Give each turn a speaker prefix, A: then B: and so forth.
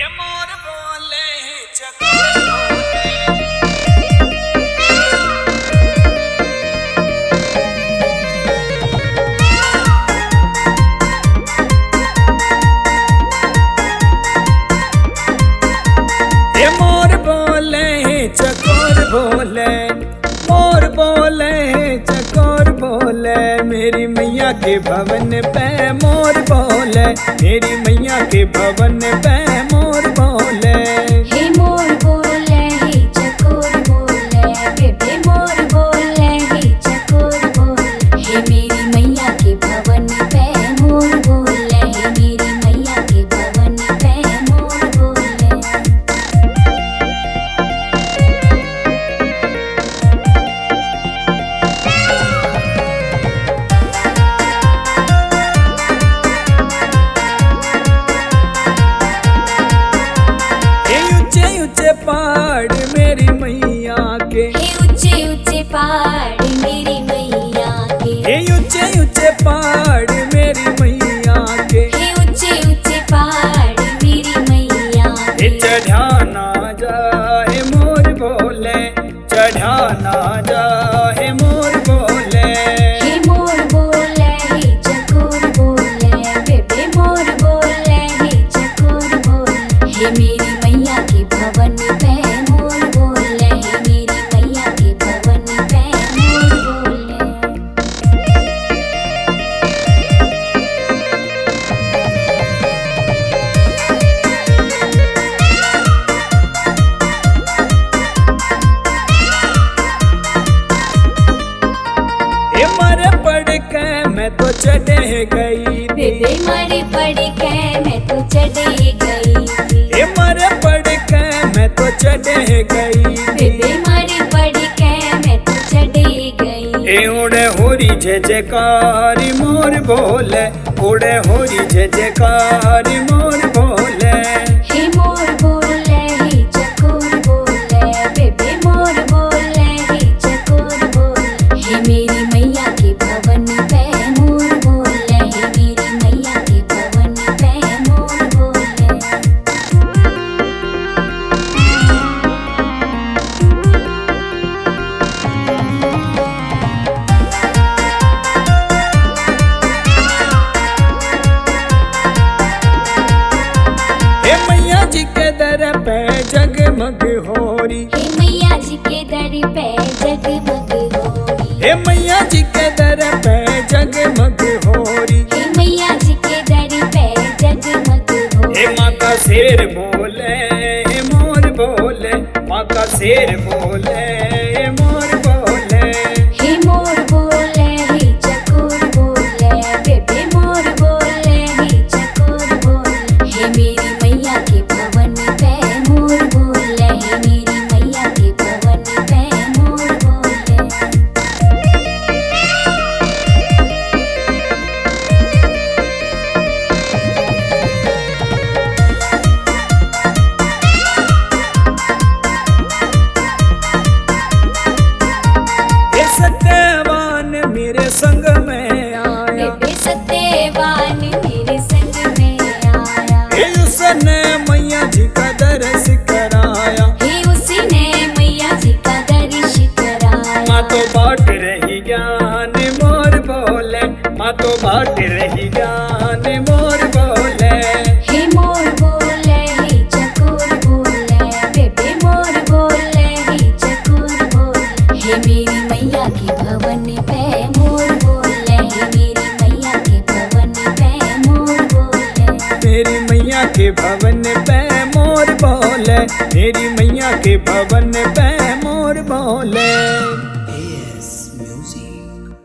A: मोर बोले चकोर बोले मोर बोले चकोर बोले मोर बोले चकोर बोले मेरी मैया के भवन पे मोर बोले मेरी मैया के भवन पे मोर बोले
B: हे मोर बोले हे चकोर बोले बेबे मोर बोले हे चकोर बोले हे मेरी मैया के भवन पे मोर बोले हे मेरी मैया के भवन पे मोर बोले
A: पहाड़ मेरी मैया के
B: हे ऊंचे ऊंचे पहाड़ मेरी मैया के
A: हे ऊंचे ऊंचे पहाड़ मेरी मैया के
B: हे ऊंचे ऊंचे पहाड़ मेरी मैया के
A: चढ़ाना जाए मोर बोले चढ़ाना जाए मोर बोले
B: हे मोर बोले हे चकोर बोले बेबे मोर बोले हे चकोर बोले हे मेरी मैया के भवन पे मोर बोले हे मेरी मैया के भवन पे मोर बोले
A: मर पड़ के मैं तो चढ़े गई
B: बेबे मर पड़ के मैं तो चढ़े गई थी
A: मर पड़ के मैं तो चढ़े गई
B: बेबे मर पड़ के मैं तो चढ़े गई
A: उड़े होरी जय जयकारी मोर बोले उड़े होरी जय जयकारी मोर बोले
B: हे मोर बोले हे चकोर बोले बेबे मोर बोले हे चकोर बोले हे मेरी मैया के भवन पे मोर बोले हे मेरी मैया के भवन पे मोर बोले
A: मैया जी के दर पे जगमग होरी
B: हे मैया जी के दर पे जगमग होरी
A: हे मैया जी के दर पे जगमग होरी
B: हे मैया जी के दर पे जगमग होरी
A: हे माँ का शेर बोले हे मोर बोले माँ का शेर बोले हे मोर बोले
B: हे मोर बोले हे चकोर बोले बेबे मोर बोले हे चकोर बोले हे मेरी मैया के भवन पे मोर बोले हे मेरी मैया के भवन पे मोर बोले
A: हे सत्यवान मेरे संग में आया
B: बेबे सत्यवान मेरे संग में आया
A: हे उसने मैया जी का दर्श कराया
B: हे उसने मैया जी का दर्श कराया
A: माँ तो बांट रही ज्ञान मोर बोले माँ तो बांट रही ज्ञान मोर बोले
B: हे मोर बोले हे चकोर बोले बेबे मोर बोले हे चकोर बोले हे मेरी मैया के भवन पे मोर बोले हे मेरी मैया के भवन पे मोर बोले
A: मेरी मैया के भवन पे मोर बोले मेरी मैया के भवन पे मोर बोले।